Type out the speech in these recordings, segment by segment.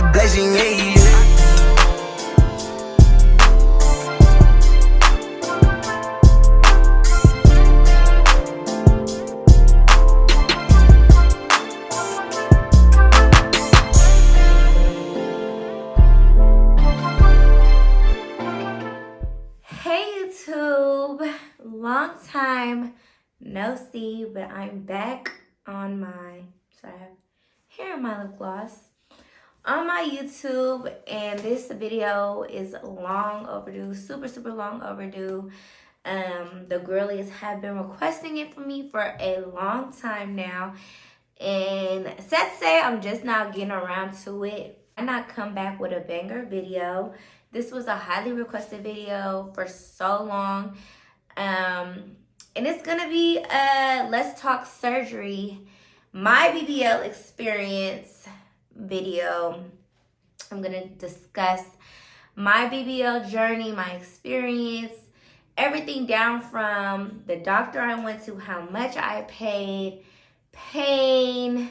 that Blasiann, yeah. Hey YouTube, long time no see, but I'm back on my, sorry, I have hair in my lip gloss, on my YouTube, and this video is long overdue, super long overdue. The girlies have been requesting it from me for a long time now, and sad to say, I'm just now getting around to it. I not come back with a banger video. This was a highly requested video for so long. And it's gonna be let's talk surgery, my BBL experience video. I'm gonna discuss my BBL journey, my experience, everything down from the doctor I went to, how much I paid, pain,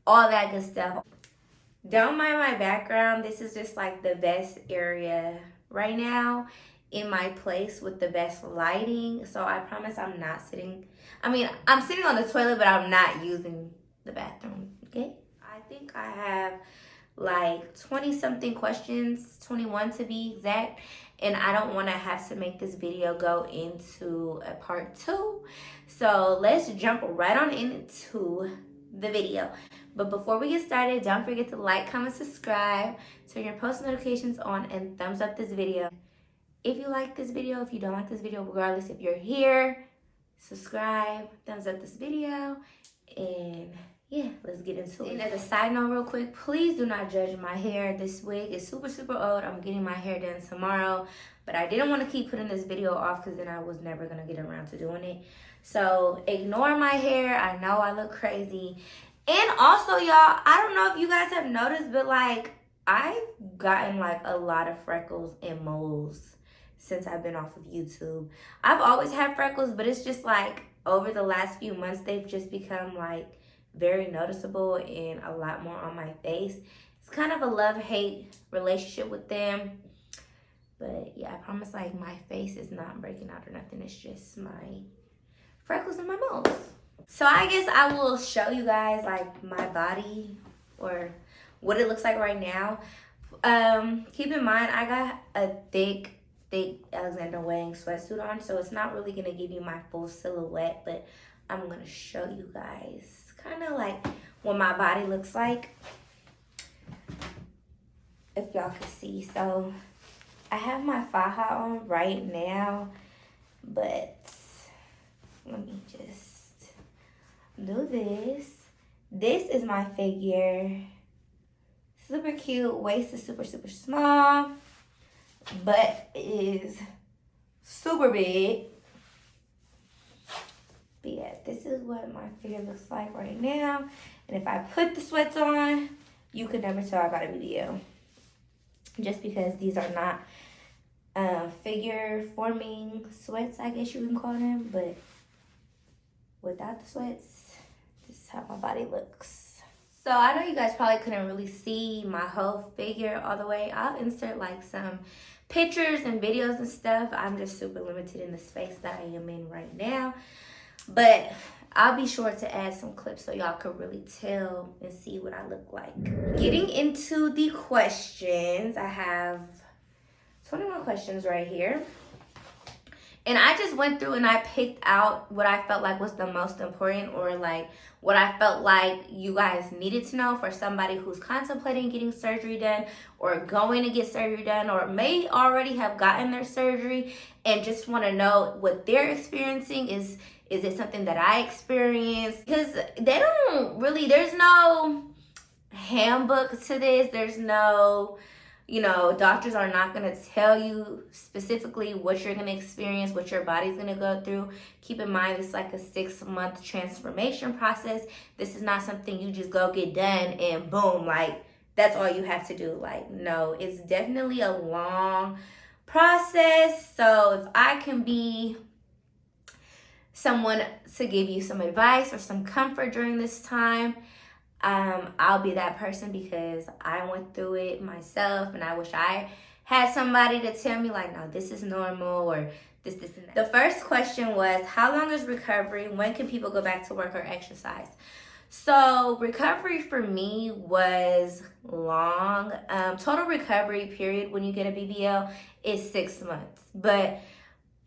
all that good stuff. Don't mind my background. This is just like the best area right now in my place with the best lighting. So I promise I'm not sitting, I'm sitting on the toilet, but I'm not using the bathroom, okay? I think I have like 20 something questions, 21 to be exact. And I don't want to have to make this video go into a part 2. So let's jump right on into the video. But before we get started, don't forget to like, comment, subscribe, turn your post notifications on, and thumbs up this video. If you like this video, if you don't like this video, regardless if you're here, subscribe, thumbs up this video, and yeah, let's get into it. And as a side note real quick, please do not judge my hair. This wig is super old. I'm getting my hair done tomorrow, but I didn't want to keep putting this video off because then I was never going to get around to doing it. So ignore my hair. I know I look crazy. And also, y'all, I don't know if you guys have noticed, but like I've gotten like a lot of freckles and moles since I've been off of YouTube. I've always had freckles, but it's just like over the last few months, they've just become like very noticeable and a lot more on my face. It's kind of a love-hate relationship with them. But yeah, I promise like my face is not breaking out or nothing. It's just my freckles and my moles. So I guess I will show you guys like my body or what it looks like right now. Keep in mind, I got a thick Alexander Wang sweatsuit on, so it's not really gonna give you my full silhouette, but I'm gonna show you guys kind of like what my body looks like, if y'all can see. So I have my faja on right now, but let me just do this. This is my figure. Super cute. Waist is super small. Butt is super big. But yeah, this is what my figure looks like right now. And if I put the sweats on, you could never tell I got a BBL. Just because these are not figure forming sweats, I guess you can call them. But without the sweats, this is how my body looks. So I know you guys probably couldn't really see my whole figure all the way. I'll insert like some pictures and videos and stuff. I'm just super limited in the space that I am in right now. But I'll be sure to add some clips so y'all could really tell and see what I look like. Getting into the questions, I have 21 questions right here. And I just went through and I picked out what I felt like was the most important, or like what I felt like you guys needed to know for somebody who's contemplating getting surgery done or going to get surgery done, or may already have gotten their surgery and just want to know what they're experiencing. Is it something that I experienced? Because they don't really, there's no handbook to this. There's no, doctors are not going to tell you specifically what you're going to experience, what your body's going to go through. Keep in mind, it's like a 6-month transformation process. This is not something you just go get done and boom, like that's all you have to do. Like, no, it's definitely a long process. So if I can be someone to give you some advice or some comfort during this time, I'll be that person because I went through it myself, and I wish I had somebody to tell me like, no, this is normal, or this, and that. The first question was, how long is recovery? When can people go back to work or exercise? So recovery for me was long. Total recovery period when you get a BBL is 6 months. But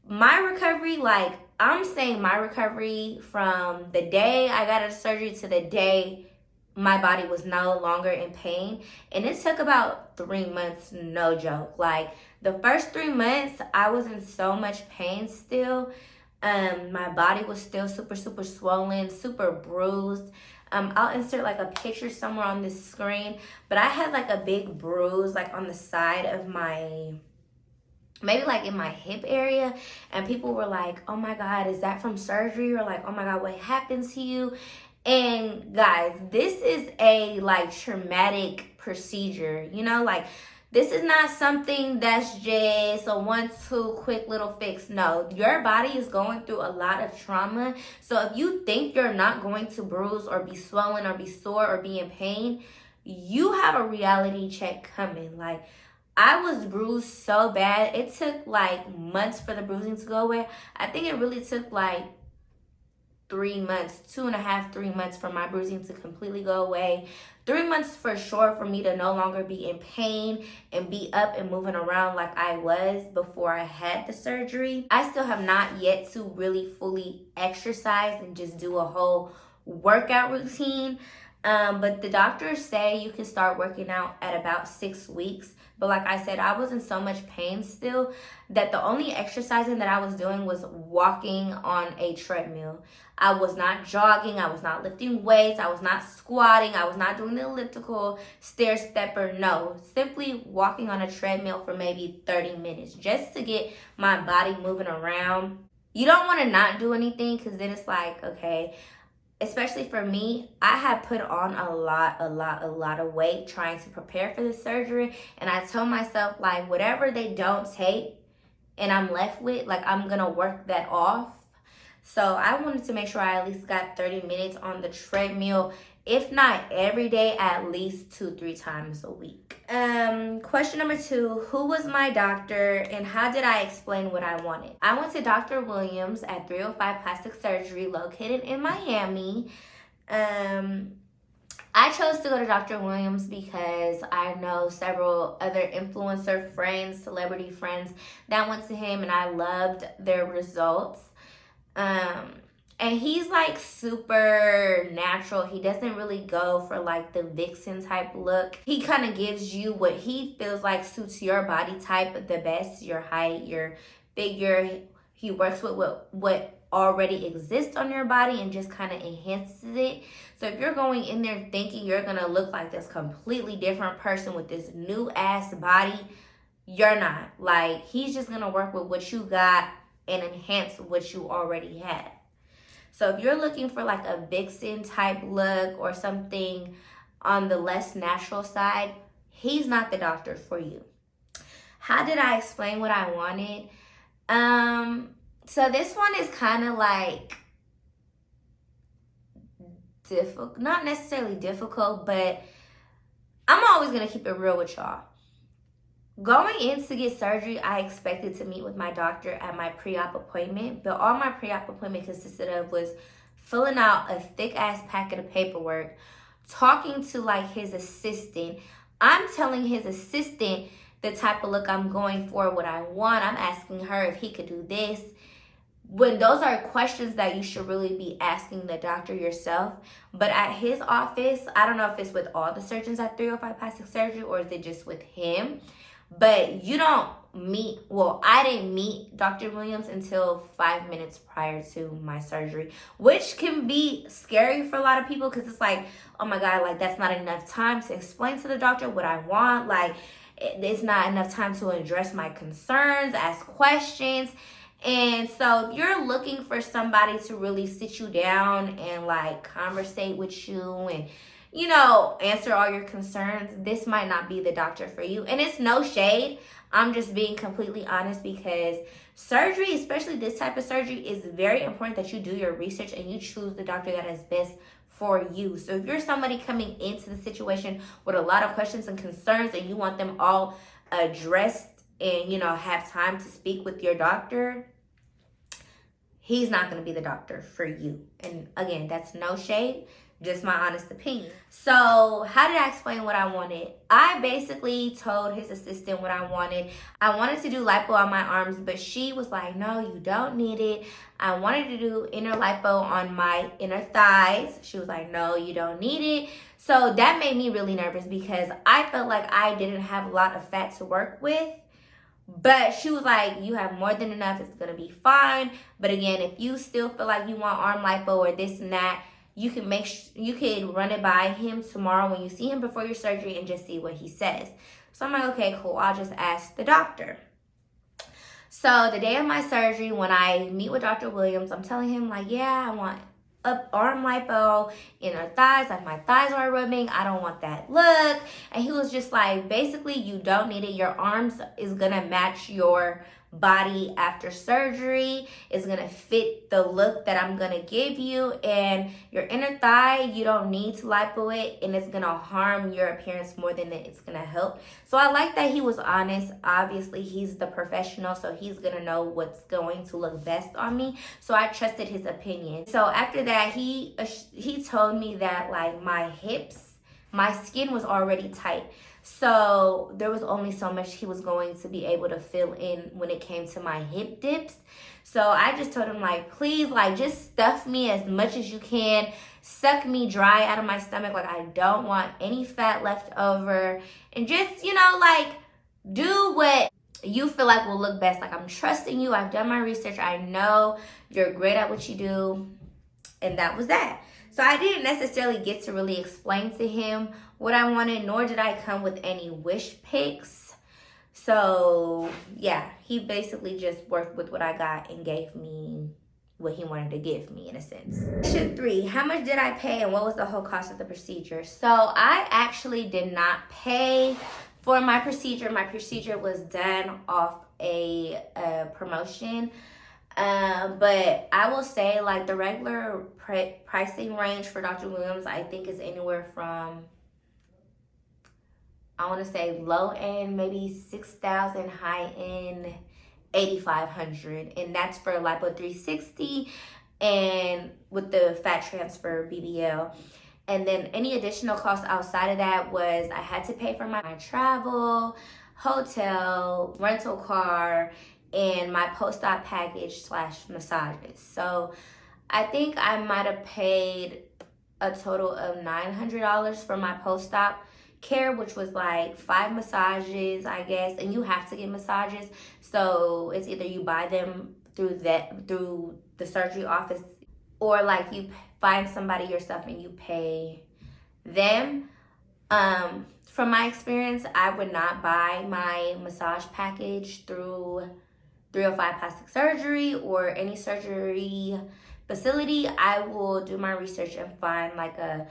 my recovery, like I'm saying my recovery from the day I got out of surgery to the day my body was no longer in pain. And it took about 3 months, no joke. Like the first 3 months, I was in so much pain still. My body was still super swollen, super bruised. I'll insert like a picture somewhere on this screen, but I had like a big bruise like on the side of my, maybe like in my hip area, and people were like, oh my God, is that from surgery? Or like, oh my God, what happened to you? And guys, this is a like traumatic procedure, you know, like this is not something that's just a 1-2 quick little fix. No, your body is going through a lot of trauma. So if you think you're not going to bruise or be swollen or be sore or be in pain, you have a reality check coming. Like I was bruised so bad. It took like months for the bruising to go away. I think it really took like 3 months, 2.5, 3 months for my bruising to completely go away. 3 months for sure for me to no longer be in pain and be up and moving around like I was before I had the surgery. I still have not yet to really fully exercise and just do a whole workout routine. But the doctors say you can start working out at about 6 weeks. But like I said, I was in so much pain still that the only exercising that I was doing was walking on a treadmill. I was not jogging. I was not lifting weights. I was not squatting. I was not doing the elliptical, stair stepper. No, simply walking on a treadmill for maybe 30 minutes just to get my body moving around. You don't want to not do anything because then it's like, okay, especially for me, I had put on a lot of weight trying to prepare for the surgery. And I told myself, like, whatever they don't take and I'm left with, like, I'm going to work that off. So I wanted to make sure I at least got 30 minutes on the treadmill, if not every day, at least 2-3 times a week. Question number 2, who was my doctor and how did I explain what I wanted? I went to Dr. Williams at 305 Plastic Surgery located in Miami. I chose to go to Dr. Williams because I know several other influencer friends, celebrity friends that went to him, and I loved their results. And he's like super natural. He doesn't really go for like the vixen type look. He kind of gives you what he feels like suits your body type the best, your height, your figure. He works with what already exists on your body and just kind of enhances it. So if you're going in there thinking you're going to look like this completely different person with this new ass body, you're not. Like, he's just going to work with what you got and enhance what you already had. So if you're looking for like a vixen type look or something on the less natural side, he's not the doctor for you. How did I explain what I wanted? So this one is kind of like difficult, not necessarily difficult, but I'm always going to keep it real with y'all. Going in to get surgery, I expected to meet with my doctor at my pre-op appointment, but all my pre-op appointment consisted of was filling out a thick-ass packet of paperwork, talking to like his assistant. I'm telling his assistant the type of look I'm going for, what I want. I'm asking her if he could do this. When those are questions that you should really be asking the doctor yourself. But at his office, I don't know if it's with all the surgeons at 305 Plastic Surgery or is it just with him. But you don't meet, well, I didn't meet Dr. Williams until 5 minutes prior to my surgery, which can be scary for a lot of people because it's like, oh my God, like that's not enough time to explain to the doctor what I want. Like it's not enough time to address my concerns, ask questions. And so if you're looking for somebody to really sit you down and like conversate with you and, you know, answer all your concerns, this might not be the doctor for you. And it's no shade. I'm just being completely honest because surgery, especially this type of surgery, is very important that you do your research and you choose the doctor that is best for you. So if you're somebody coming into the situation with a lot of questions and concerns and you want them all addressed and, you know, have time to speak with your doctor, he's not going to be the doctor for you. And again, that's no shade, just my honest opinion. So how did I explain what I wanted? I basically told his assistant what I wanted. I wanted to do lipo on my arms, but she was like, no, you don't need it. I wanted to do inner lipo on my inner thighs. She was like, no, you don't need it. So that made me really nervous because I felt like I didn't have a lot of fat to work with. But she was like, you have more than enough. It's going to be fine. But again, if you still feel like you want arm lipo or this and that, you can you can run it by him tomorrow when you see him before your surgery and just see what he says. So I'm like, okay, cool. I'll just ask the doctor. So the day of my surgery, when I meet with Dr. Williams, I'm telling him like, yeah, I want arm lipo, inner thighs, like my thighs are rubbing. I don't want that look. And he was just like, basically, you don't need it. Your arms is gonna match your body after surgery. It's gonna fit the look that I'm gonna give you. And your inner thigh, you don't need to lipo it, and it's gonna harm your appearance more than it's gonna help. So I like that he was honest. Obviously, he's the professional, so he's gonna know what's going to look best on me. So I trusted his opinion. So after that, he told me that like my hips, my skin was already tight. So there was only so much he was going to be able to fill in when it came to my hip dips. So I just told him like, please, like just stuff me as much as you can. Suck me dry out of my stomach. Like I don't want any fat left over. And just, you know, like do what you feel like will look best. Like I'm trusting you. I've done my research. I know you're great at what you do. And that was that. So I didn't necessarily get to really explain to him what I wanted, nor did I come with any wish pics. So yeah, he basically just worked with what I got and gave me what he wanted to give me in a sense. Question 3, how much did I pay and what was the whole cost of the procedure? So I actually did not pay for my procedure. My procedure was done off a promotion. But I will say like the regular pricing range for Dr. Williams, I think is anywhere from, I want to say low end, maybe 6,000, high end 8,500. And that's for Lipo 360 and with the fat transfer BBL. And then any additional costs outside of that was I had to pay for my travel, hotel, rental car, and my post-op package / massages. So I think I might have paid a total of $900 for my post-op care, which was like 5 massages, I guess, and you have to get massages. So it's either you buy them through the surgery office, or like you find somebody yourself and you pay them. From my experience, I would not buy my massage package through 305 Plastic Surgery or any surgery facility. I will do my research and find like a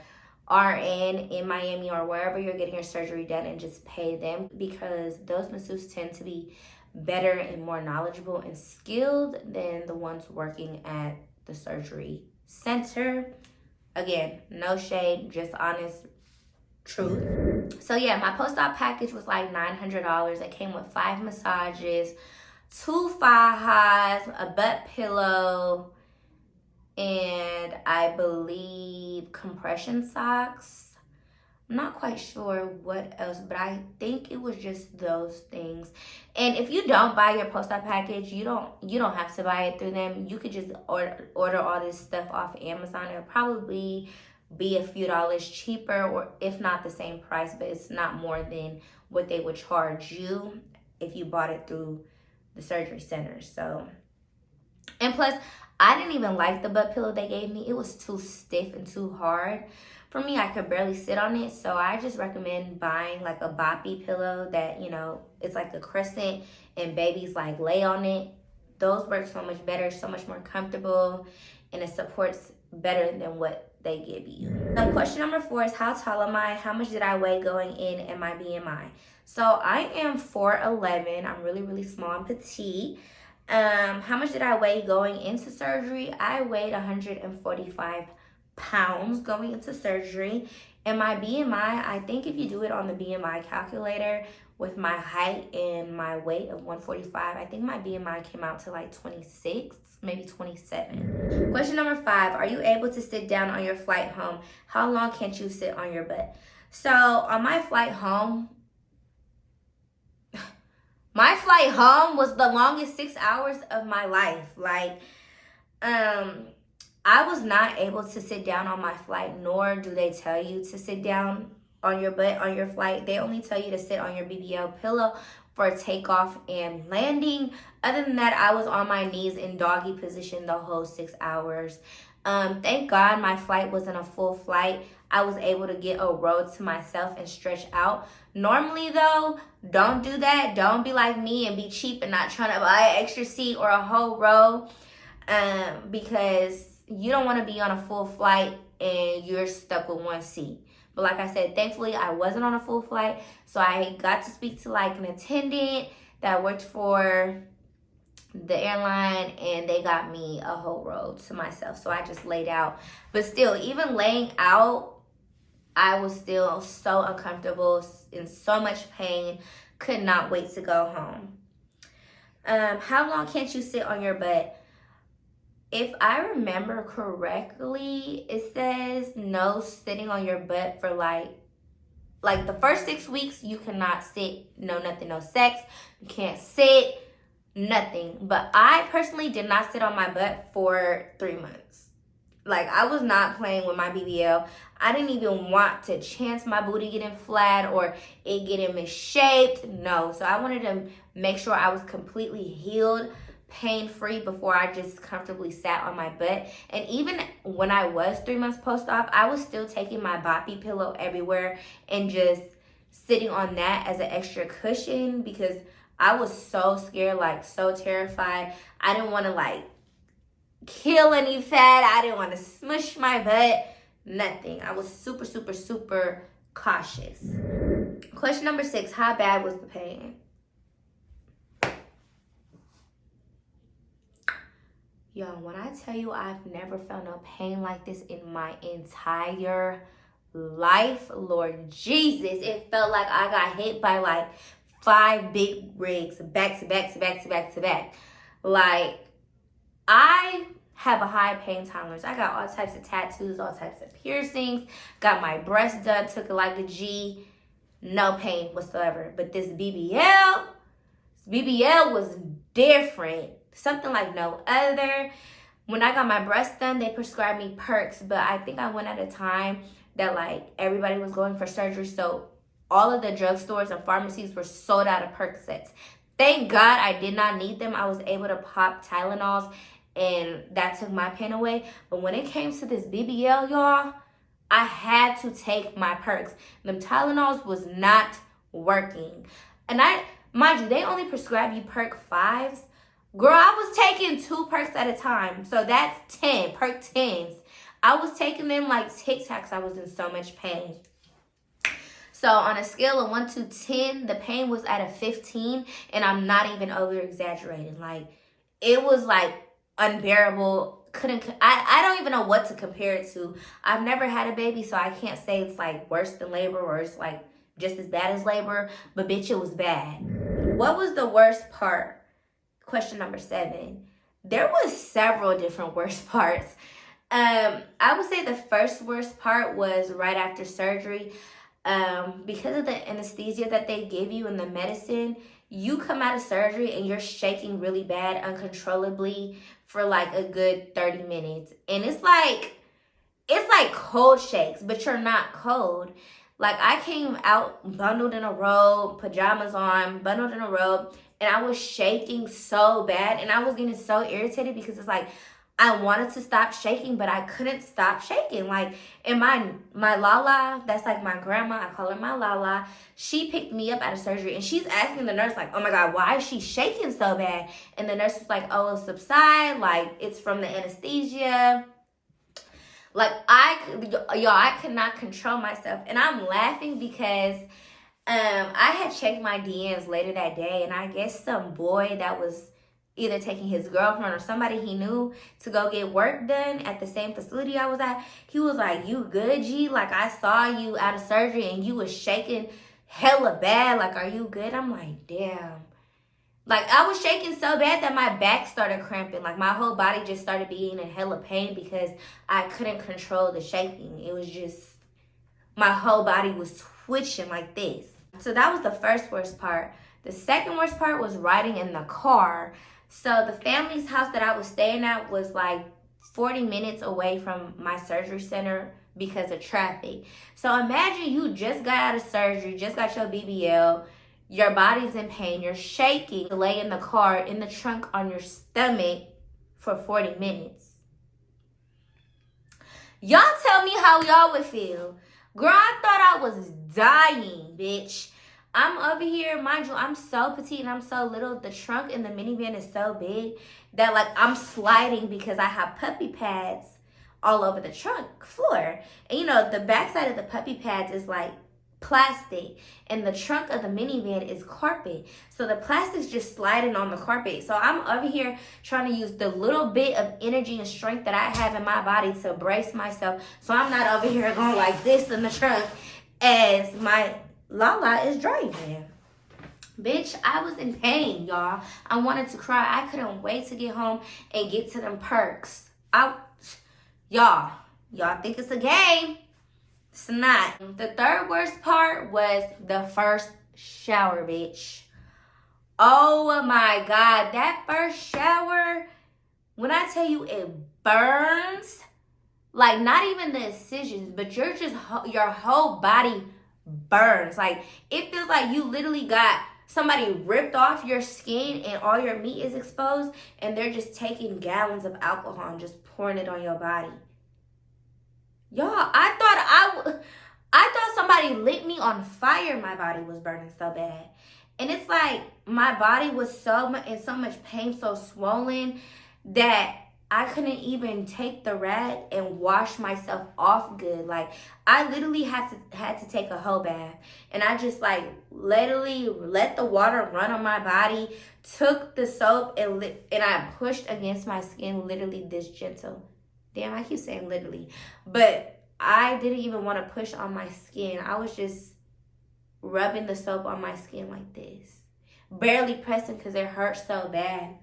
RN in Miami or wherever you're getting your surgery done and just pay them, because those masseuses tend to be better and more knowledgeable and skilled than the ones working at the surgery center. Again, no shade, just honest truth. So yeah, my post-op package was like $900. It came with 5 massages, 2 fajas, a butt pillow, and I believe compression socks. I'm not quite sure what else, but I think it was just those things. And if you don't buy your post-op package, you don't have to buy it through them. You could just order all this stuff off Amazon. It'll probably be a few dollars cheaper, or if not the same price, but it's not more than what they would charge you if you bought it through the surgery center. So, and plus I didn't even like the butt pillow they gave me. It was too stiff and too hard for me. I could barely sit on it. So I just recommend buying like a boppy pillow that, you know, it's like a crescent and babies like lay on it. Those work so much better, so much more comfortable, and it supports better than what they give you. Question number 4 is how tall am I? How much did I weigh going in, and my BMI? So I am 4'11". I'm really, really small and petite. How much did I weigh going into surgery? I weighed 145 pounds going into surgery. And my BMI, I think if you do it on the BMI calculator with my height and my weight of 145, I think my BMI came out to like 26, maybe 27. Question number 5, are you able to sit down on your flight home? How long can't you sit on your butt? So on my flight home was the longest 6 hours of my life. Like, I was not able to sit down on my flight, nor do they tell you to sit down on your butt on your flight. They only tell you to sit on your BBL pillow for takeoff and landing. Other than that, I was on my knees in doggy position the whole 6 hours. Thank God my flight wasn't a full flight. I was able to get a row to myself and stretch out. Normally though, don't do that. Don't be like me and be cheap and not trying to buy an extra seat or a whole row, because you don't want to be on a full flight and you're stuck with one seat. But like I said, thankfully I wasn't on a full flight, so I got to speak to like an attendant that worked for the airline, and they got me a whole row to myself, so I just laid out. But still, even laying out, I was still so uncomfortable, in so much pain, could not wait to go home. How long can't you sit on your butt? If I remember correctly, it says no sitting on your butt for like the first 6 weeks. You cannot sit, no nothing, no sex. You can't sit, nothing. But I personally did not sit on my butt for 3 months. Like, I was not playing with my BBL. I didn't even want to chance my booty getting flat or it getting misshaped. No. So I wanted to make sure I was completely healed, pain-free, before I just comfortably sat on my butt. And even when I was 3 months post-op, I was still taking my boppy pillow everywhere and just sitting on that as an extra cushion, because I was so scared, like so terrified. I didn't want to like kill any fat. I didn't want to smush my butt, nothing. I was super, super, super cautious. Question number 6, how bad was the pain? Yo, when I tell you I've never felt no pain like this in my entire life, Lord Jesus, it felt like I got hit by like 5 big rigs back to back to back to back to back. Like, I have a high pain tolerance. I got all types of tattoos, all types of piercings, got my breast done, took it like a G, no pain whatsoever. But this BBL was different. Something like no other. When I got my breast done, they prescribed me perks, but I think I went at a time that like everybody was going for surgery, so all of the drugstores and pharmacies were sold out of Percocets. Thank God I did not need them. I was able to pop Tylenols, and that took my pain away. But when it came to this BBL, y'all, I had to take my perks. Them Tylenols was not working. And mind you, they only prescribe you perk 5s. Girl, I was taking 2 perks at a time. So that's 10, perk 10s. I was taking them like Tic Tacs. I was in so much pain. So on a scale of 1 to 10, the pain was at a 15. And I'm not even over exaggerating. Like, it was like unbearable. I don't even know what to compare it to. I've never had a baby, so I can't say it's like worse than labor or it's like just as bad as labor. But bitch, it was bad. What was the worst part? Question number 7. There was several different worst parts. I would say the first worst part was right after surgery. Because of the anesthesia that they give you and the medicine, you come out of surgery and you're shaking really bad, uncontrollably for like a good 30 minutes. And it's like cold shakes, but you're not cold. Like, I came out bundled in a robe, pajamas on, bundled in a robe, and I was shaking so bad, and I was getting so irritated because it's like I wanted to stop shaking, but I couldn't stop shaking. Like, and my Lala, that's like my grandma, I call her my Lala, she picked me up out of surgery, and she's asking the nurse, like, oh my God, why is she shaking so bad? And the nurse was like, oh, it'll subside, like, it's from the anesthesia. Like, I could not control myself. And I'm laughing because I had checked my DMs later that day, and I guess some boy that was either taking his girlfriend or somebody he knew to go get work done at the same facility I was at. He was like, "You good, G? Like, I saw you out of surgery and you was shaking hella bad. Like, are you good?" I'm like, damn. Like, I was shaking so bad that my back started cramping. Like, my whole body just started being in hella pain because I couldn't control the shaking. It was just, my whole body was twitching like this. So that was the first worst part. The second worst part was riding in the car. So the family's house that I was staying at was like 40 minutes away from my surgery center because of traffic. So imagine you just got out of surgery, just got your BBL, your body's in pain, you're shaking, lay in the car, in the trunk on your stomach for 40 minutes. Y'all tell me how y'all would feel. Girl, I thought I was dying, bitch. I'm over here, mind you, I'm so petite and I'm so little. The trunk in the minivan is so big that like I'm sliding because I have puppy pads all over the trunk floor. And you know, the backside of the puppy pads is like plastic and the trunk of the minivan is carpet. So the plastic's just sliding on the carpet. So I'm over here trying to use the little bit of energy and strength that I have in my body to brace myself. So I'm not over here going like this in the trunk as my Lala is driving. Bitch, I was in pain, y'all. I wanted to cry. I couldn't wait to get home and get to them perks. Y'all think it's a game. It's not. The third worst part was the first shower, bitch. Oh my God. That first shower, when I tell you it burns, like not even the incisions, but your whole body burns. Like it feels like you literally got somebody ripped off your skin and all your meat is exposed and they're just taking gallons of alcohol and just pouring it on your body. Y'all, I thought somebody lit me on fire. My body was burning so bad. And it's like my body was in so much pain, so swollen that I couldn't even take the rag and wash myself off good. Like I literally had to take a whole bath. And I just like literally let the water run on my body, took the soap and I pushed against my skin literally this gentle. Damn, I keep saying literally. But I didn't even want to push on my skin. I was just rubbing the soap on my skin like this. Barely pressing because it hurt so bad.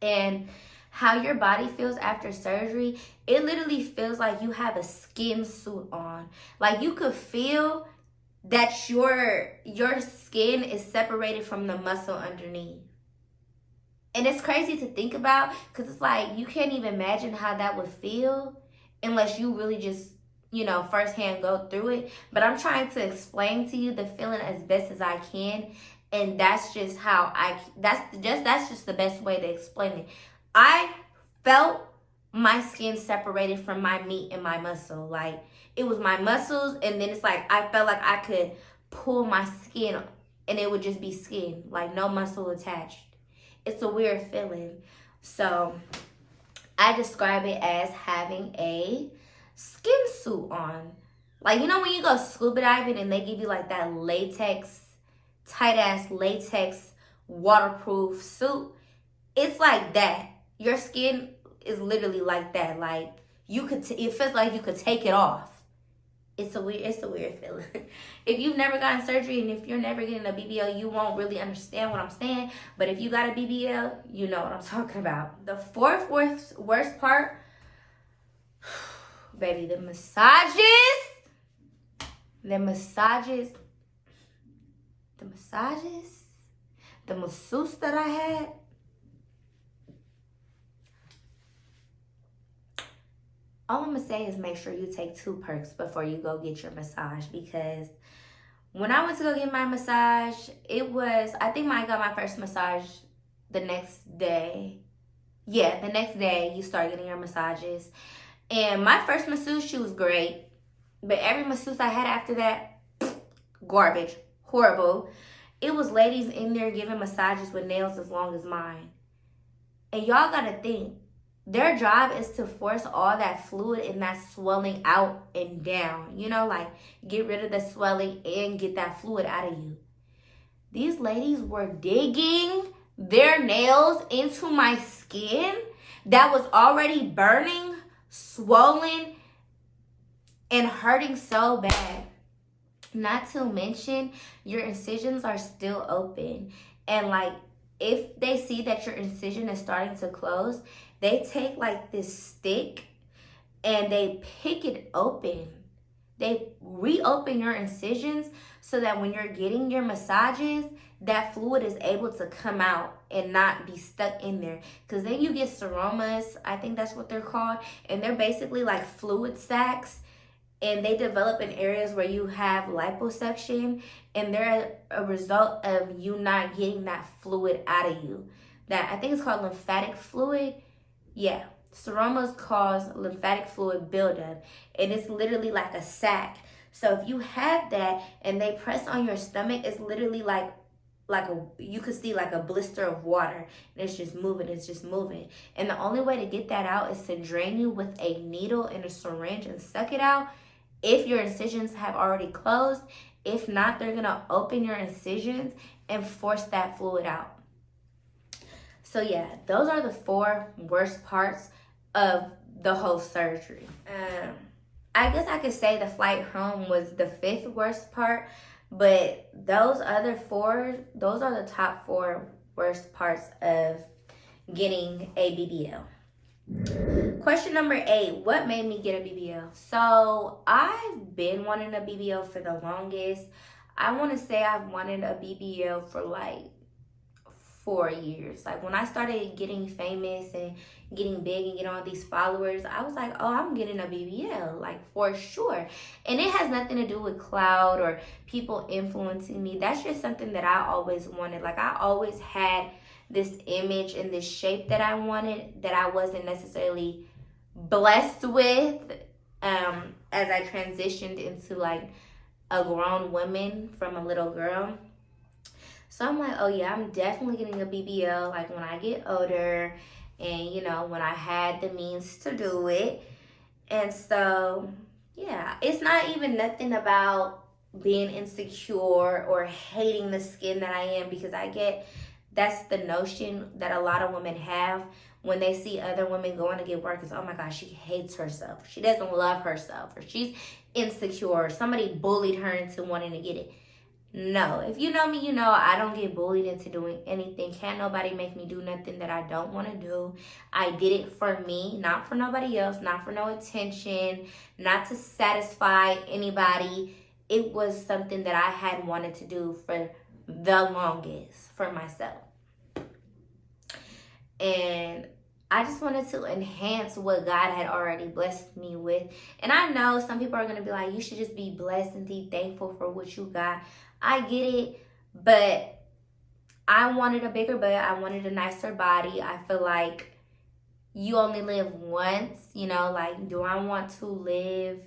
And how your body feels after surgery, it literally feels like you have a skin suit on. Like you could feel that your skin is separated from the muscle underneath. And it's crazy to think about because it's like you can't even imagine how that would feel unless you really just, you know, firsthand go through it. But I'm trying to explain to you the feeling as best as I can. And that's just how that's just the best way to explain it. I felt my skin separated from my meat and my muscle. Like it was my muscles and then it's like I felt like I could pull my skin and it would just be skin, like no muscle attached. It's a weird feeling. So I describe it as having a skin suit on. Like, you know when you go scuba diving and they give you like that latex, tight ass latex waterproof suit? It's like that. Your skin is literally like that. Like it feels like you could take it off. It's a weird feeling. If you've never gotten surgery and if you're never getting a BBL, you won't really understand what I'm saying. But if you got a BBL, you know what I'm talking about. The fourth worst part, baby, the massages, the masseuse that I had. All I'm going to say is make sure you take 2 perks before you go get your massage. Because when I went to go get my massage, I think I got my first massage the next day. Yeah, the next day you start getting your massages. And my first masseuse, she was great. But every masseuse I had after that, garbage, horrible. It was ladies in there giving massages with nails as long as mine. And y'all got to think. Their job is to force all that fluid and that swelling out and down. You know, like get rid of the swelling and get that fluid out of you. These ladies were digging their nails into my skin that was already burning, swollen, and hurting so bad. Not to mention, your incisions are still open. And like, if they see that your incision is starting to close, they take like this stick and they pick it open. They reopen your incisions so that when you're getting your massages, that fluid is able to come out and not be stuck in there. Because then you get seromas, I think that's what they're called. And they're basically like fluid sacs. And they develop in areas where you have liposuction. And they're a result of you not getting that fluid out of you. That I think it's called lymphatic fluid. Yeah. Seromas cause lymphatic fluid buildup, and it's literally like a sac. So if you have that and they press on your stomach, it's literally like you could see like a blister of water, and it's just moving. And the only way to get that out is to drain you with a needle and a syringe and suck it out if your incisions have already closed. If not, they're gonna open your incisions and force that fluid out. So yeah, those are the 4 worst parts of the whole surgery. I guess I could say the flight home was the 5th worst part, but those other 4, those are the top 4 worst parts of getting a BBL. Question number 8, what made me get a BBL? So I've been wanting a BBL for the longest. I want to say I've wanted a BBL for like 4 years. Like when I started getting famous and getting big and getting all these followers, I was like, oh, I'm getting a BBL, like for sure. And it has nothing to do with clout or people influencing me. That's just something that I always wanted. Like I always had this image and this shape that I wanted that I wasn't necessarily blessed with as I transitioned into like a grown woman from a little girl. So I'm like, oh yeah, I'm definitely getting a BBL like when I get older and, you know, when I had the means to do it. And so, yeah, it's not even nothing about being insecure or hating the skin that I am, because I get that's the notion that a lot of women have when they see other women going to get work is, oh my gosh, she hates herself. She doesn't love herself, or she's insecure, or somebody bullied her into wanting to get it. No, if you know me, you know I don't get bullied into doing anything. Can't nobody make me do nothing that I don't want to do. I did it for me, not for nobody else, not for no attention, not to satisfy anybody. It was something that I had wanted to do for the longest for myself. And I just wanted to enhance what God had already blessed me with. And I know some people are going to be like, you should just be blessed and be thankful for what you got. I get it, but I wanted a bigger butt. I wanted a nicer body. I feel like you only live once, you know, like, do I want to live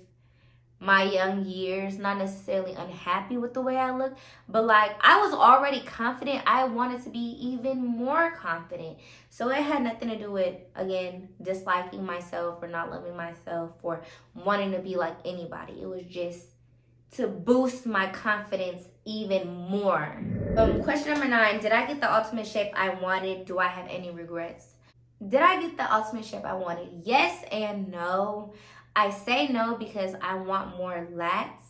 my young years not necessarily unhappy with the way I look, but like I was already confident. I wanted to be even more confident. So it had nothing to do with, again, disliking myself or not loving myself or wanting to be like anybody. It was just to boost my confidence even more. Question number 9, did I get the ultimate shape I wanted? Do I have any regrets? Did I get the ultimate shape I wanted? Yes and no. I say no because I want more lats.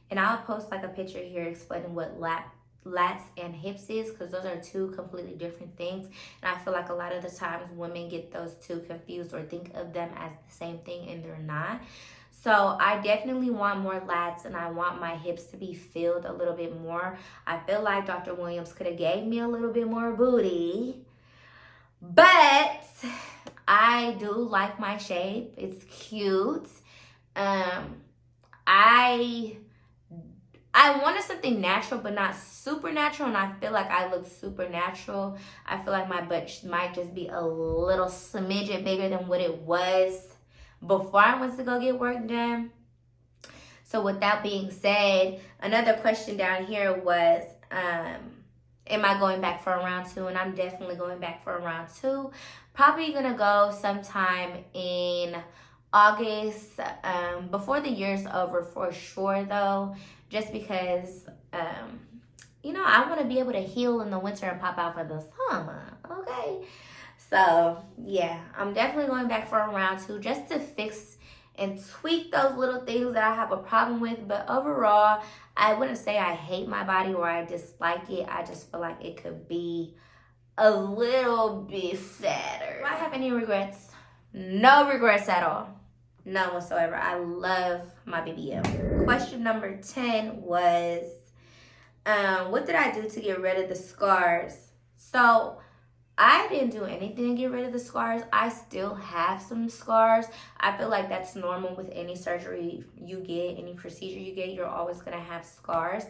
And I'll post like a picture here explaining what lats and hips is, because those are 2 completely different things. And I feel like a lot of the times women get those 2 confused or think of them as the same thing, and they're not. So I definitely want more lats, and I want my hips to be filled a little bit more. I feel like Dr. Williams could have gave me a little bit more booty. But I do like my shape. It's cute. I wanted something natural, but not super natural, and I feel like I look super natural. I feel like my butt might just be a little smidget bigger than what it was before I went to go get work done. So with that being said, another question down here was, am I going back for a round 2? And I'm definitely going back for a round 2. Probably gonna go sometime in August, before the year's over for sure though, just because, I want to be able to heal in the winter and pop out for the summer, okay? So, yeah, I'm definitely going back for a round 2 just to fix and tweak those little things that I have a problem with. But overall, I wouldn't say I hate my body or I dislike it. I just feel like it could be a little bit fatter. Do I have any regrets? No regrets at all. None whatsoever. I love my BBL. Question number 10 was, what did I do to get rid of the scars? So, I didn't do anything to get rid of the scars. I still have some scars. I feel like that's normal with any surgery you get, any procedure you get, you're always gonna have scars.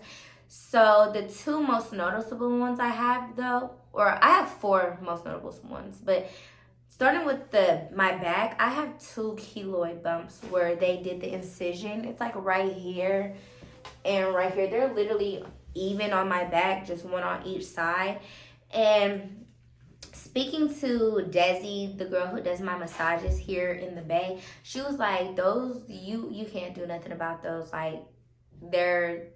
So the 2 most noticeable ones I have though, or I have 4 most notable ones, but starting with my back, I have 2 keloid bumps where they did the incision. It's like right here and right here. They're literally even on my back, just one on each side. And speaking to Desi, the girl who does my massages here in the Bay, she was like, those, you can't do nothing about those. Like, they're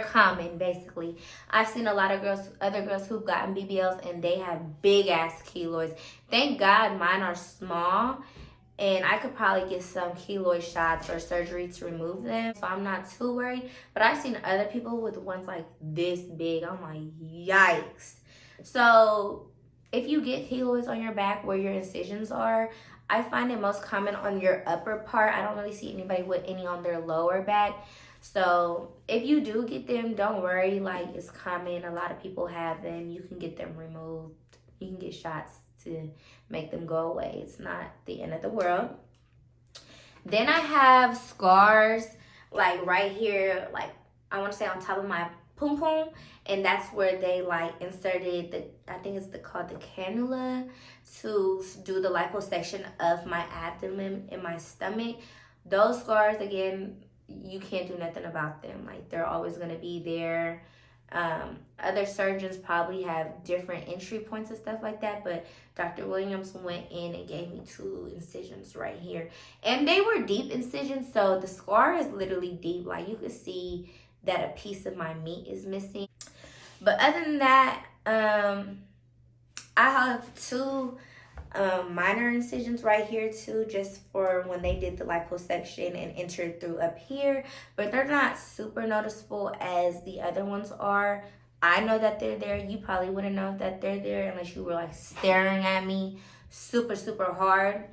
common, basically. I've seen a lot of other girls who've gotten BBLs and they have big ass keloids. Thank God mine are small, and I could probably get some keloid shots or surgery to remove them, so I'm not too worried. But I've seen other people with ones like this big. I'm like, yikes. So if you get keloids on your back where your incisions are, I find it most common on your upper part. I don't really see anybody with any on their lower back. So if you do get them, don't worry. Like, it's common. A lot of people have them. You can get them removed. You can get shots to make them go away. It's not the end of the world. Then I have scars, like right here, like I want to say on top of my pum pum, and that's where they like inserted I think it's called the cannula to do the liposuction of my abdomen and my stomach. Those scars, again, you can't do nothing about them. Like, they're always going to be there. Other surgeons probably have different entry points and stuff like that, but Dr. Williams went in and gave me 2 incisions right here, and they were deep incisions, so the scar is literally deep. Like, you could see that a piece of my meat is missing. But other than that, I have 2 minor incisions right here too, just for when they did the liposuction and entered through up here, but they're not super noticeable as the other ones are. I know that they're there. You probably wouldn't know that they're there unless you were like staring at me super hard.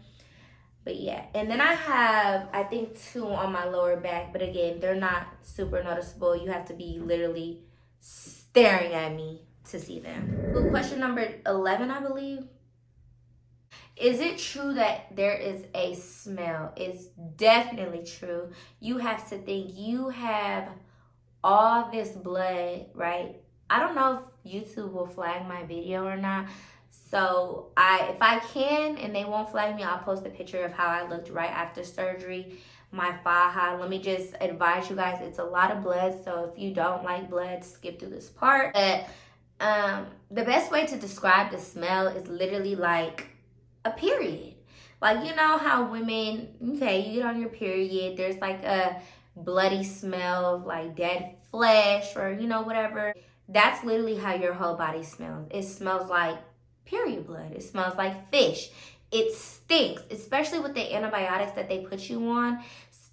But yeah, and then I have, I think, 2 on my lower back, but again, they're not super noticeable. You have to be literally staring at me to see them. So question number 11, I believe. Is it true that there is a smell? It's definitely true. You have to think, you have all this blood, right? I don't know if YouTube will flag my video or not. So if I can and they won't flag me, I'll post a picture of how I looked right after surgery. My faja. Let me just advise you guys, it's a lot of blood. So if you don't like blood, skip through this part. But the best way to describe the smell is literally like a period. Like, you know how women, okay, you get on your period, there's like a bloody smell of like dead flesh or, whatever. That's literally how your whole body smells. It smells like period blood. It smells like fish. It stinks, especially with the antibiotics that they put you on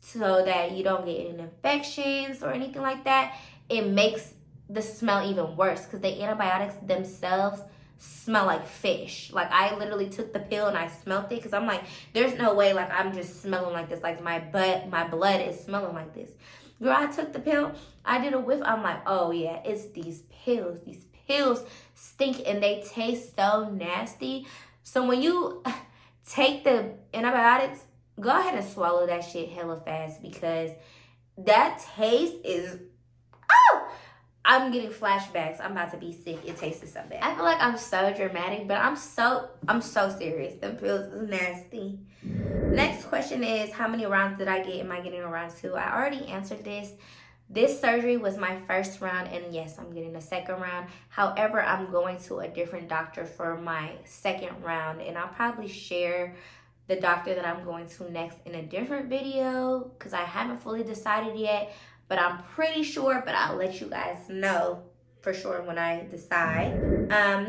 so that you don't get any infections or anything like that. It makes the smell even worse because the antibiotics themselves smell like fish. Like, I literally took the pill and I smelled it because I'm like, there's no way like I'm just smelling like this. Like, my blood is smelling like this. Girl, I took the pill. I did a whiff. I'm like, oh yeah, it's these pills. These pills stink and they taste so nasty. So when you take the antibiotics, go ahead and swallow that shit hella fast because that taste is, oh, I'm getting flashbacks. I'm about to be sick. It tasted so bad. I feel like I'm so dramatic, but I'm so serious. The pills is nasty. Next question is, how many rounds did I get? Am I getting a round 2? I already answered this. This surgery was my first round, and yes, I'm getting a second round. However, I'm going to a different doctor for my second round, and I'll probably share the doctor that I'm going to next in a different video because I haven't fully decided yet, but I'm pretty sure, but I'll let you guys know. for sure when I decide.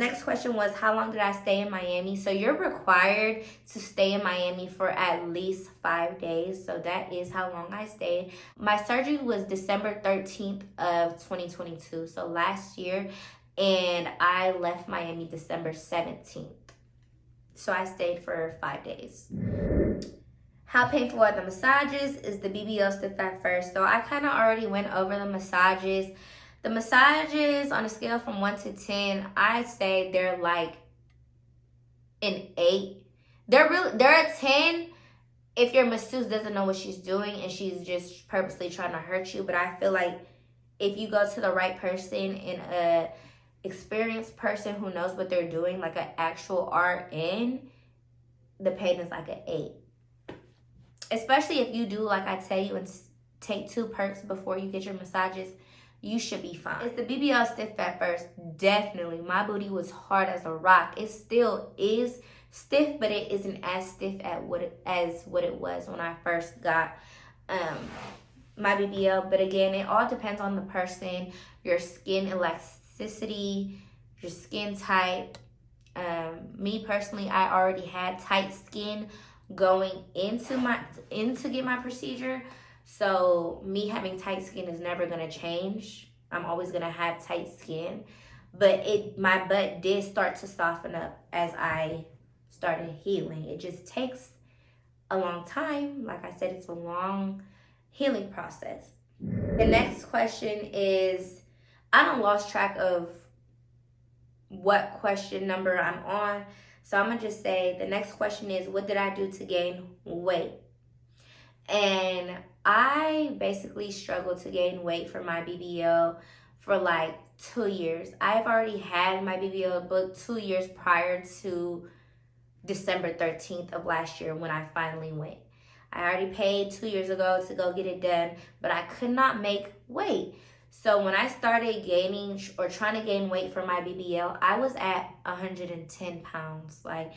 Next question was, how long did I stay in Miami? So you're required to stay in Miami for at least 5 days. So that is how long I stayed. My surgery was December 13th of 2022. So last year. And I left Miami December 17th. So I stayed for 5 days. How painful are the massages? Is the BBL stiff at first? So I kind of already went over the massages. The massages on a scale from 1 to 10, I'd say they're like an 8. They're a 10 if your masseuse doesn't know what she's doing and she's just purposely trying to hurt you. But I feel like if you go to the right person and a experienced person who knows what they're doing, like an actual RN, the pain is like an 8. Especially if you do, like I tell you, and take 2 perks before you get your massages, you should be fine. Is the BBL stiff at first? Definitely. My booty was hard as a rock. It still is stiff, but it isn't as stiff as what it was when I first got my BBL. But again, it all depends on the person, your skin elasticity, your skin type. Me personally, I already had tight skin going into get my procedure. So me having tight skin is never gonna change. I'm always gonna have tight skin. But my butt did start to soften up as I started healing. It just takes a long time. Like I said, it's a long healing process. The next question is, I done lost track of what question number I'm on. So I'm going to just say the next question is, what did I do to gain weight? And I basically struggled to gain weight for my BBL for like 2 years. I've already had my BBL booked 2 years prior to December 13th of last year when I finally went. I already paid 2 years ago to go get it done, but I could not make weight. So when I started gaining or trying to gain weight for my BBL, I was at 110 pounds. Like,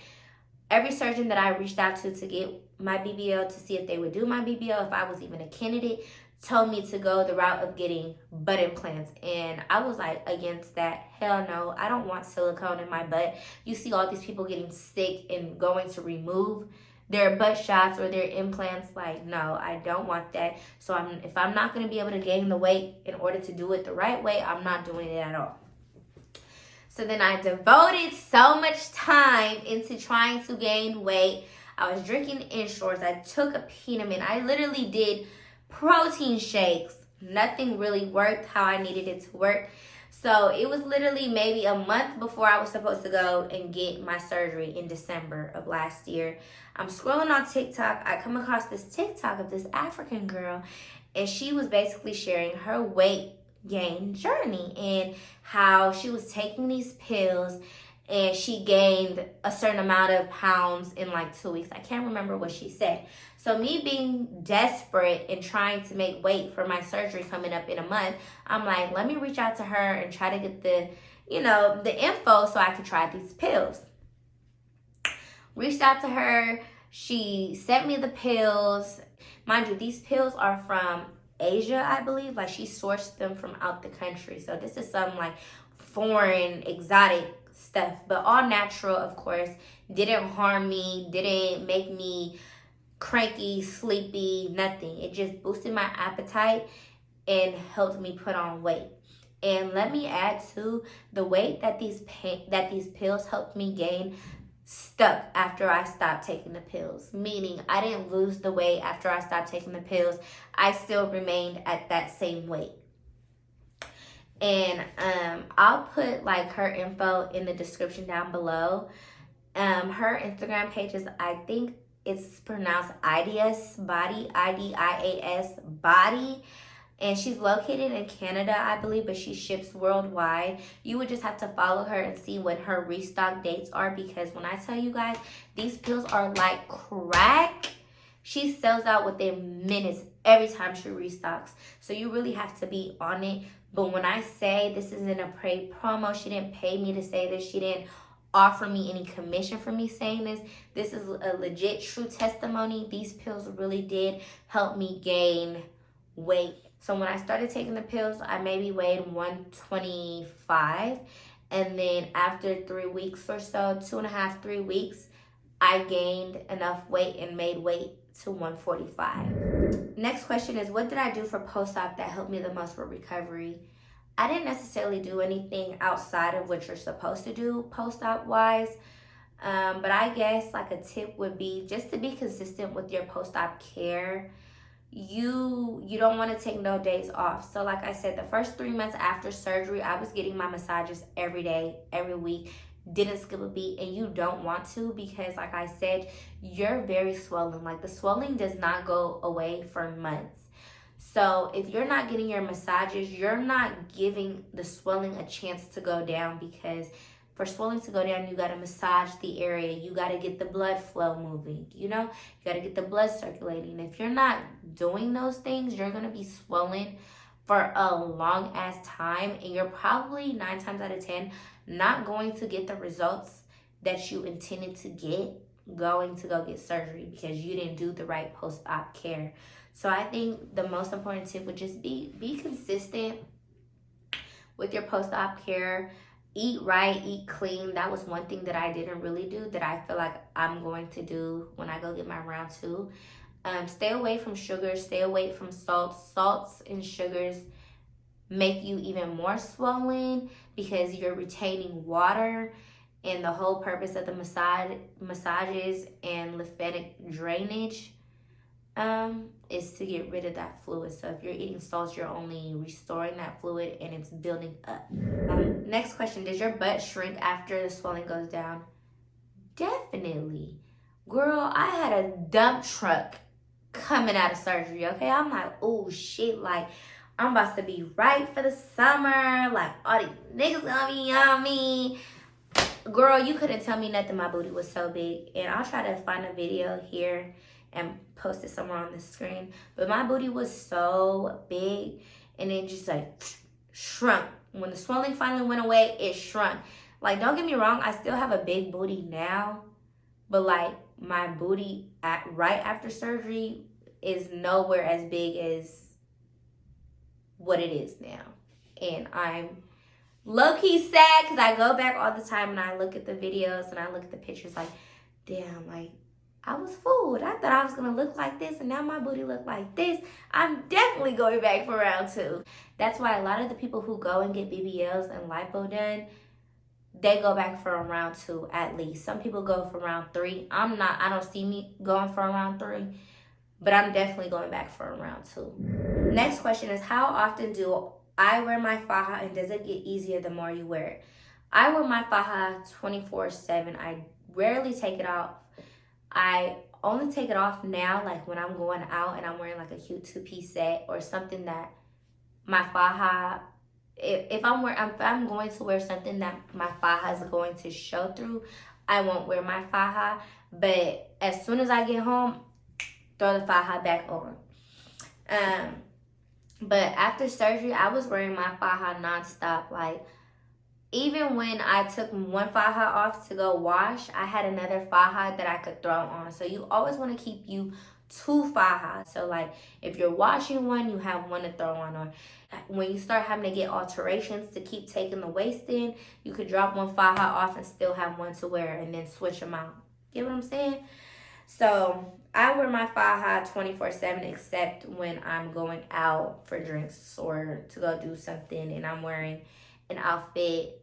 every surgeon that I reached out to get my BBL to see if they would do my BBL, if I was even a candidate, told me to go the route of getting butt implants. And I was like against that. Hell no, I don't want silicone in my butt. You see all these people getting sick and going to remove their butt shots or their implants. Like, no, I don't want that. So if I'm not going to be able to gain the weight in order to do it the right way, I'm not doing it at all. So then I devoted so much time into trying to gain weight. I was drinking Ensures. I took a Petamin. I literally did protein shakes. Nothing really worked how I needed it to work. So it was literally maybe a month before I was supposed to go and get my surgery in December of last year. I'm scrolling on TikTok. I come across this TikTok of this African girl, and she was basically sharing her weight gain journey and how she was taking these pills and she gained a certain amount of pounds in like 2 weeks. I can't remember what she said. So me being desperate and trying to make weight for my surgery coming up in a month, I'm like, let me reach out to her and try to get the info so I could try these pills. Reached out to her. She sent me the pills. Mind you, these pills are from Asia, I believe. Like, she sourced them from out the country. So this is some like foreign, exotic stuff, but all natural, of course. Didn't harm me, didn't make me cranky, sleepy, nothing. It just boosted my appetite and helped me put on weight. And let me add to the weight that these pills helped me gain stuck after I stopped taking the pills. Meaning I didn't lose the weight after I stopped taking the pills. I still remained at that same weight. And I'll put like her info in the description down below. Her Instagram page is, I think it's pronounced Idias Body, IDIAS Body. And she's located in Canada, I believe, but she ships worldwide. You would just have to follow her and see when her restock dates are, because when I tell you guys, these pills are like crack. She sells out within minutes every time she restocks. So you really have to be on it. But when I say this isn't a paid promo, she didn't pay me to say this. She didn't offer me any commission for me saying this. This is a legit, true testimony. These pills really did help me gain weight. So when I started taking the pills, I maybe weighed 125. And then after 3 weeks or so, 2.5, 3 weeks, I gained enough weight and made weight to 145. Next question is, what did I do for post-op that helped me the most for recovery? I didn't necessarily do anything outside of what you're supposed to do post-op wise. But I guess like a tip would be just to be consistent with your post-op care. You don't want to take no days off. So like I said, the first 3 months after surgery, I was getting my massages every day, every week. Didn't skip a beat, and you don't want to, because like I said, you're very swollen. Like the swelling does not go away for months. So if you're not getting your massages, you're not giving the swelling a chance to go down, because for swelling to go down, you got to massage the area. You got to get the blood flow moving, you got to get the blood circulating. If you're not doing those things, you're going to be swollen for a long ass time, and you're probably 9 times out of 10 not going to get the results that you intended to get going to go get surgery, because you didn't do the right post-op care. So I think the most important tip would just be consistent with your post-op care. Eat right, eat clean. That was one thing that I didn't really do that I feel like I'm going to do when I go get my round 2. Stay away from sugars, stay away from salts. Salts and sugars make you even more swollen because you're retaining water, and the whole purpose of the massages and lymphatic drainage is to get rid of that fluid. So if you're eating salts, you're only restoring that fluid and it's building up. Next question, does your butt shrink after the swelling goes down? Definitely. Girl, I had a dump truck coming out of surgery, okay? I'm like, oh shit, like I'm about to be right for the summer. Like all these niggas gonna be on me. Girl, you couldn't tell me nothing. My booty was so big. And I'll try to find a video here and post it somewhere on the screen. But my booty was so big, and it just like shrunk. When the swelling finally went away, it shrunk. Like, don't get me wrong, I still have a big booty now, but like my booty right after surgery is nowhere as big as what it is now. And I'm low-key sad, because I go back all the time and I look at the videos and I look at the pictures like, damn, like I was fooled. I thought I was gonna look like this, and now my booty look like this. I'm definitely going back for round 2. That's why a lot of the people who go and get BBLs and lipo done, they go back for a round 2 at least. Some people go for round 3. I don't see me going for a round 3, but I'm definitely going back for a round 2. Next question is, how often do I wear my faja, and does it get easier the more you wear it? I wear my faja 24/7. I rarely take it off. I only take it off now, like when I'm going out and I'm wearing like a cute 2-piece set or something that my faja, if I'm going to wear something that my faja is going to show through, I won't wear my faja. But as soon as I get home, throw the faja back on. But after surgery, I was wearing my faja nonstop. Like, even when I took one faja off to go wash, I had another faja that I could throw on. So you always want to keep you 2 fajas. So like if you're washing one, you have one to throw on. Or when you start having to get alterations to keep taking the waist in, you could drop one faja off and still have one to wear, and then switch them out. Get what I'm saying? So I wear my faja 24/7, except when I'm going out for drinks or to go do something and I'm wearing an outfit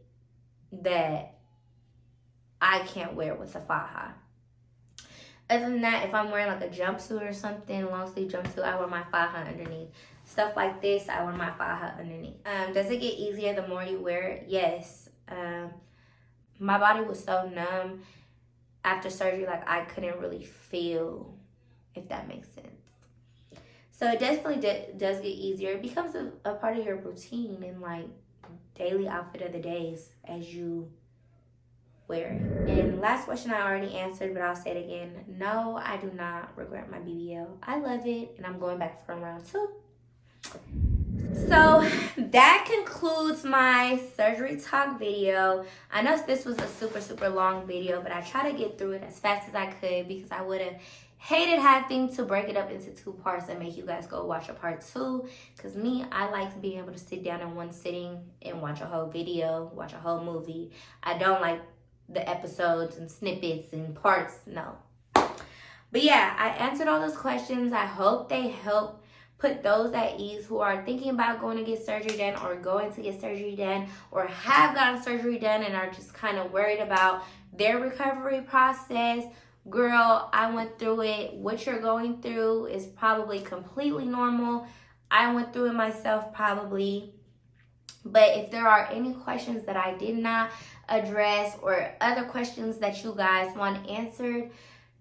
that I can't wear with a faja. Other than that, if I'm wearing like a jumpsuit or something, long sleeve jumpsuit, I wear my faja underneath. Stuff like this, I wear my faja underneath. Does it get easier the more you wear it? Yes. My body was so numb after surgery, like I couldn't really feel, if that makes sense. So it definitely does get easier. It becomes a part of your routine and like daily outfit of the days as you wear it. And last question I already answered, but I'll say it again. No, I do not regret my BBL. I love it, and I'm going back for round 2. So that concludes my surgery talk video. I know this was a super long video, but I tried to get through it as fast as I could because I would have hated having to break it up into 2 parts and make you guys go watch a part 2. Because me, I like being able to sit down in one sitting and watch a whole video, watch a whole movie. I don't like the episodes and snippets and parts, no. But yeah, I answered all those questions. I hope they help put those at ease who are thinking about going to get surgery done or going to get surgery done or have gotten surgery done and are just kind of worried about their recovery process. Girl, I went through it. What you're going through is probably completely normal. I went through it myself probably. But if there are any questions that I did not address or other questions that you guys want answered,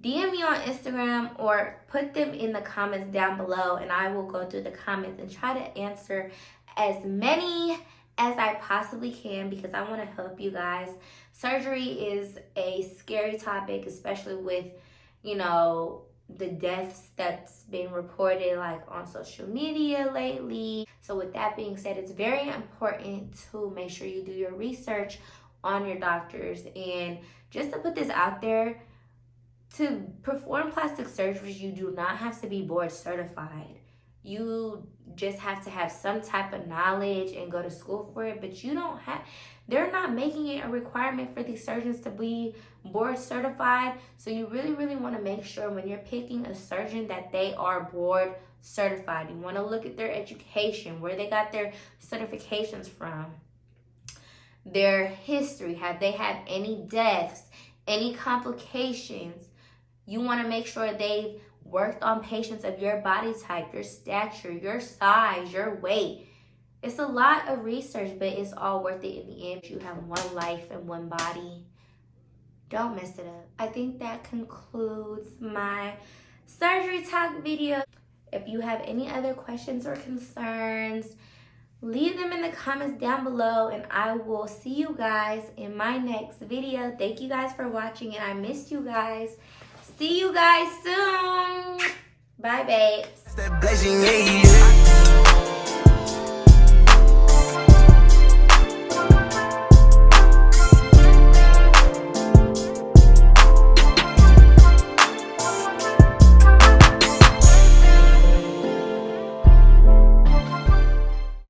DM me on Instagram or put them in the comments down below, and I will go through the comments and try to answer as many as I possibly can because I want to help you guys. Surgery is a scary topic, especially with, you know, the deaths that's been reported like on social media lately. So with that being said, it's very important to make sure you do your research on your doctors. And just to put this out there, to perform plastic surgeries, you do not have to be board certified. You just have to have some type of knowledge and go to school for it, but you don't have, they're not making it a requirement for these surgeons to be board certified. So you really, really want to make sure when you're picking a surgeon that they are board certified. You want to look at their education, where they got their certifications from, their history. Have they had any deaths, any complications? You want to make sure they've worked on patients of your body type, your stature, your size, your weight. It's a lot of research, but it's all worth it in the end. You have one life and one body. Don't mess it up. I think that concludes my surgery talk video. If you have any other questions or concerns, leave them in the comments down below, and I will see you guys in my next video. Thank you guys for watching, and I missed you guys. See you guys soon. Bye, babes.